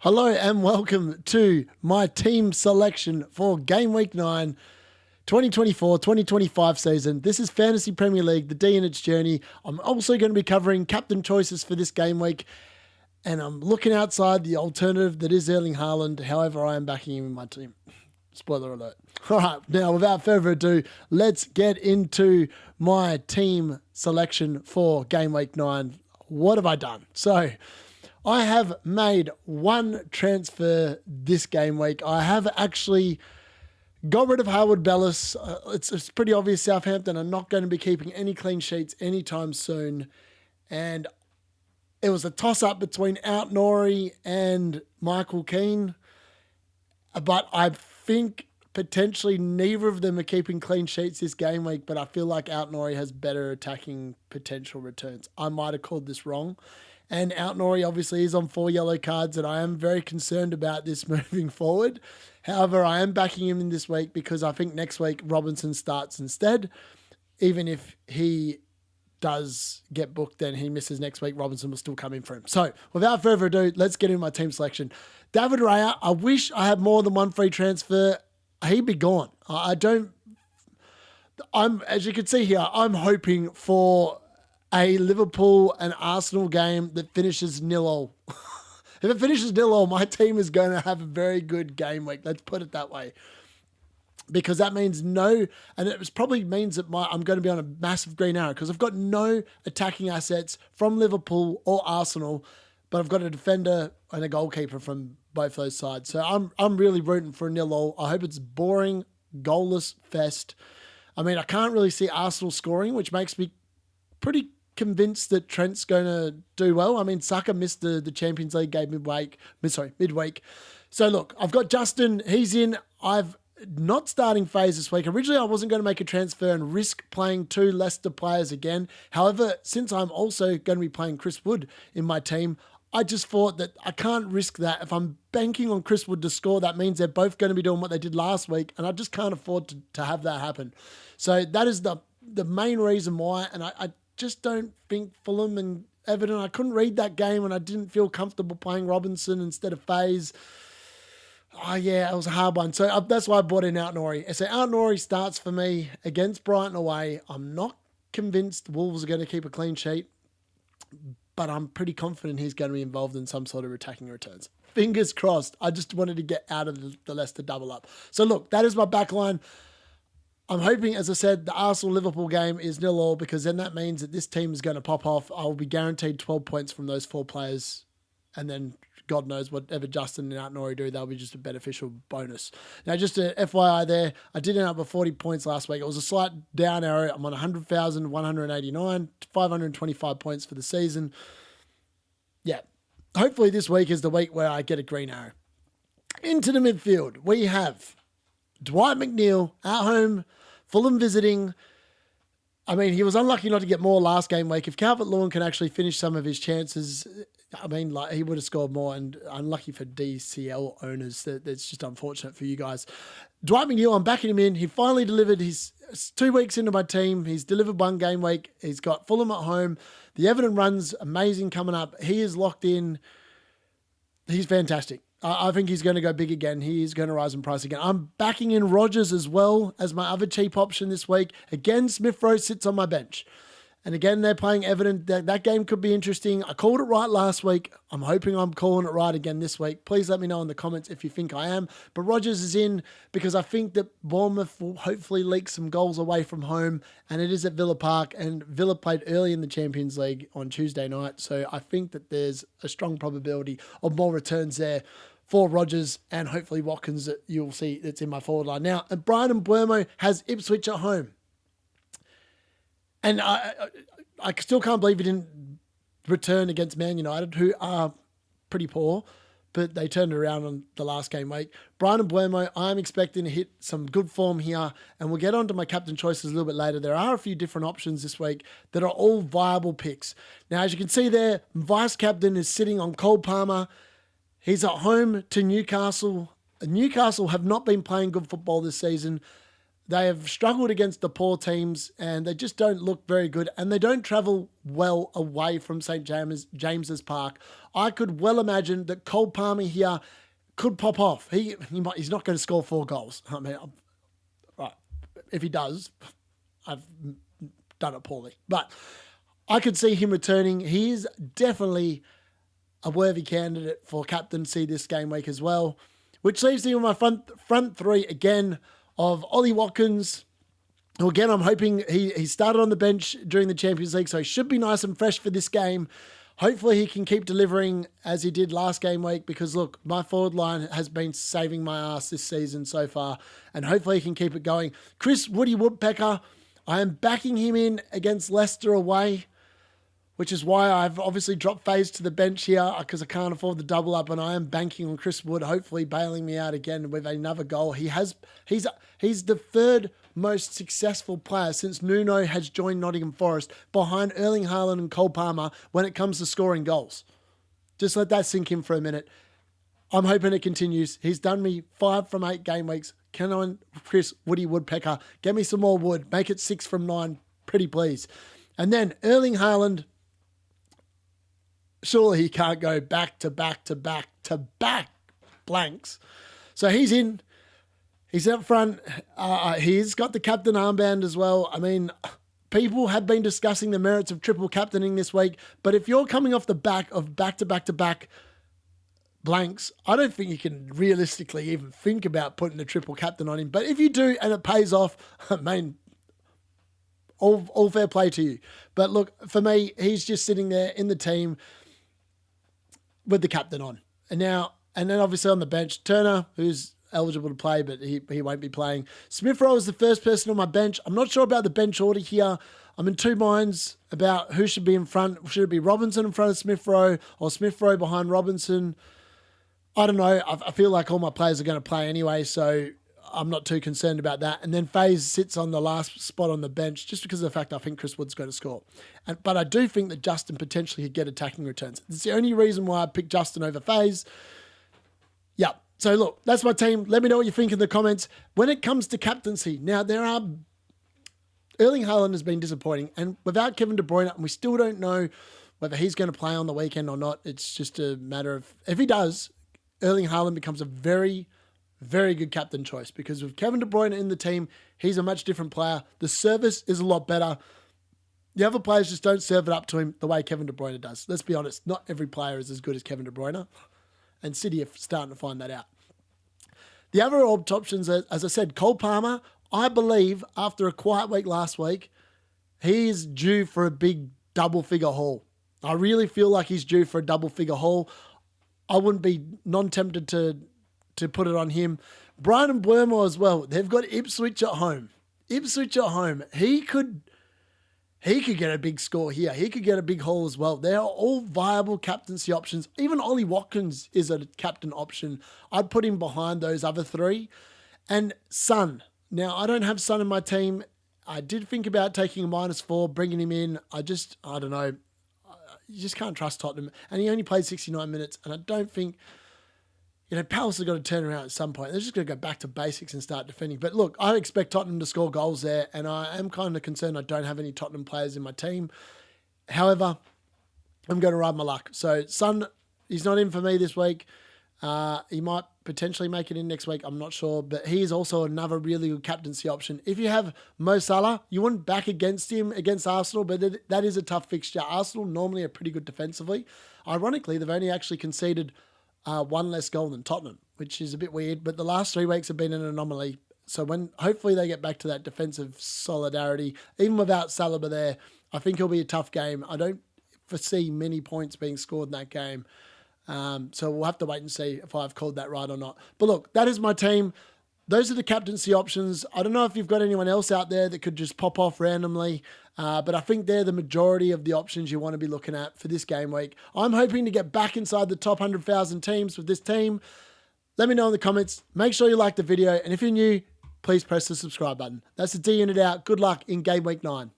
Hello and welcome to my team selection for Game Week 9, 2024-2025 season. This is Fantasy Premier League, the D in its journey. I'm also going to be covering captain choices for this game week, and I'm looking outside the alternative that is Erling Haaland. However, I am backing him in my team. Spoiler alert. All right, now without further ado, let's get into my team selection for Game Week 9. What have I done? So, I have made one transfer this game week. I have actually got rid of Harwood-Bellis. It's pretty obvious Southampton are not going to be keeping any clean sheets anytime soon. And it was a toss-up between Ait Nouri and Michael Keane. But I think potentially neither of them are keeping clean sheets this game week, but I feel like Ait Nouri has better attacking potential returns. I might have called this wrong. And Ait Nouri obviously is on 4 yellow cards, and I am very concerned about this moving forward. However, I am backing him in this week because I think next week Robinson starts instead. Even if he does get booked and he misses next week, Robinson will still come in for him. So without further ado, let's get into my team selection. David Raya, I wish I had more than one free transfer. He'd be gone. As you can see here, I'm hoping for a Liverpool and Arsenal game that finishes 0-0. If it finishes 0-0, my team is going to have a very good game week. Let's put it that way. Because that means and it probably means that I'm going to be on a massive green arrow because I've got no attacking assets from Liverpool or Arsenal, but I've got a defender and a goalkeeper from both those sides. So I'm really rooting for a 0-0. I hope it's boring, goalless fest. I mean, I can't really see Arsenal scoring, which makes me pretty convinced that Trent's going to do well. I mean, Saka missed the Champions League game midweek. So look, I've got Justin. He's in. I've not starting phase this week. Originally, I wasn't going to make a transfer and risk playing 2 Leicester players again. However, since I'm also going to be playing Chris Wood in my team, I just thought that I can't risk that. If I'm banking on Chris Wood to score, that means they're both going to be doing what they did last week, and I just can't afford to have that happen. So that is the main reason why, and I just don't think Fulham and Everton, I couldn't read that game and I didn't feel comfortable playing Robinson instead of Faze. Oh yeah, it was a hard one. So that's why I brought in Ait Nouri. So Ait Nouri starts for me against Brighton away. I'm not convinced Wolves are going to keep a clean sheet, but I'm pretty confident he's going to be involved in some sort of attacking returns. Fingers crossed. I just wanted to get out of the Leicester double up. So look, that is my back line. I'm hoping, as I said, the Arsenal-Liverpool game is 0-0 because then that means that this team is going to pop off. I'll be guaranteed 12 points from those 4 players. And then God knows whatever Justin and Ait Nouri do, that'll be just a beneficial bonus. Now, just a FYI there, I did end up with 40 points last week. It was a slight down arrow. I'm on 100,189, 525 points for the season. Yeah, hopefully this week is the week where I get a green arrow. Into the midfield, we have Dwight McNeil at home, Fulham visiting. I mean, he was unlucky not to get more last game week. If Calvert-Lewin can actually finish some of his chances, I mean, like he would have scored more, and unlucky for DCL owners. That's just unfortunate for you guys. Dwight McNeil, I'm backing him in. He finally delivered. He's 2 weeks into my team. He's delivered 1 game week. He's got Fulham at home. The Everton run's amazing coming up. He is locked in. He's fantastic. I think he's going to go big again. He is going to rise in price again. I'm backing in Rodgers as well as my other cheap option this week. Again, Smith Rowe sits on my bench. And again, they're playing Everton. That game could be interesting. I called it right last week. I'm hoping I'm calling it right again this week. Please let me know in the comments if you think I am. But Rodgers is in because I think that Bournemouth will hopefully leak some goals away from home. And it is at Villa Park. And Villa played early in the Champions League on Tuesday night. So I think that there's a strong probability of more returns there for Rodgers and hopefully Watkins that you'll see that's in my forward line. Now, and Brian Mbeumo has Ipswich at home. And I still can't believe he didn't return against Man United, who are pretty poor, but they turned around on the last game week. Brian Mbeumo, I'm expecting to hit some good form here, and we'll get on to my captain choices a little bit later. There are a few different options this week that are all viable picks. Now, as you can see there, vice captain is sitting on Cole Palmer. He's at home to Newcastle. Newcastle have not been playing good football this season. They have struggled against the poor teams and they just don't look very good and they don't travel well away from St. James's Park. I could well imagine that Cole Palmer here could pop off. He's not going to score 4 goals. I mean, right, if he does, I've done it poorly. But I could see him returning. He is definitely a worthy candidate for captaincy this game week as well, which leaves me with my front three again of Ollie Watkins, who again I'm hoping he started on the bench during the Champions League, so he should be nice and fresh for this game. Hopefully he can keep delivering as he did last game week because, look, my forward line has been saving my ass this season so far, and hopefully he can keep it going. Chris Woody Woodpecker, I am backing him in against Leicester away, which is why I've obviously dropped FaZe to the bench here because I can't afford the double up, and I am banking on Chris Wood hopefully bailing me out again with another goal. He's the third most successful player since Nuno has joined Nottingham Forest behind Erling Haaland and Cole Palmer when it comes to scoring goals. Just let that sink in for a minute. I'm hoping it continues. He's done me 5 from 8 game weeks. Can on Chris Woody Woodpecker. Get me some more wood. Make it 6 from 9. Pretty please. And then Erling Haaland. Surely he can't go back to back blanks. So he's in. He's up front. He's got the captain armband as well. I mean, people have been discussing the merits of triple captaining this week, but if you're coming off the back of back-to-back blanks, I don't think you can realistically even think about putting the triple captain on him. But if you do and it pays off, I mean, all fair play to you. But look, for me, he's just sitting there in the team with the captain on. And then obviously on the bench, Turner, who's eligible to play, but he won't be playing. Smith Rowe is the first person on my bench. I'm not sure about the bench order here. I'm in 2 minds about who should be in front. Should it be Robinson in front of Smith Rowe or Smith Rowe behind Robinson? I don't know. I feel like all my players are going to play anyway, so I'm not too concerned about that. And then FaZe sits on the last spot on the bench just because of the fact I think Chris Wood's going to score. But I do think that Justin potentially could get attacking returns. It's the only reason why I picked Justin over FaZe. Yeah. So look, that's my team. Let me know what you think in the comments. When it comes to captaincy, now Erling Haaland has been disappointing. And without Kevin De Bruyne, and we still don't know whether he's going to play on the weekend or not. It's just a matter of, if he does, Erling Haaland becomes a very, very good captain choice because with Kevin De Bruyne in the team, he's a much different player. The service is a lot better. The other players just don't serve it up to him the way Kevin De Bruyne does. Let's be honest, not every player is as good as Kevin De Bruyne, and City are starting to find that out. The other options, as I said, Cole Palmer, I believe after a quiet week last week, he's due for a big double-figure haul. I really feel like he's due for a double-figure haul. I wouldn't be non-tempted to put it on him. Brian Mbeumo as well. They've got Ipswich at home. He could get a big score here. He could get a big haul as well. They are all viable captaincy options. Even Ollie Watkins is a captain option. I'd put him behind those other 3. And Son. Now, I don't have Son in my team. I did think about taking a -4, bringing him in. I don't know. You just can't trust Tottenham. And he only played 69 minutes. And I don't think, Palace have got to turn around at some point. They're just going to go back to basics and start defending. But look, I expect Tottenham to score goals there. And I am kind of concerned I don't have any Tottenham players in my team. However, I'm going to ride my luck. So Son, he's not in for me this week. He might potentially make it in next week. I'm not sure. But he is also another really good captaincy option. If you have Mo Salah, you wouldn't back against him against Arsenal, but that is a tough fixture. Arsenal normally are pretty good defensively. Ironically, they've only actually conceded 1 less goal than Tottenham, which is a bit weird. But the last 3 weeks have been an anomaly. So hopefully they get back to that defensive solidarity, even without Saliba there, I think it'll be a tough game. I don't foresee many points being scored in that game. So we'll have to wait and see if I've called that right or not. But look, that is my team. Those are the captaincy options. I don't know if you've got anyone else out there that could just pop off randomly, but I think they're the majority of the options you want to be looking at for this game week. I'm hoping to get back inside the top 100,000 teams with this team. Let me know in the comments. Make sure you like the video, and if you're new, please press the subscribe button. That's the D in it out. Good luck in Game Week 9.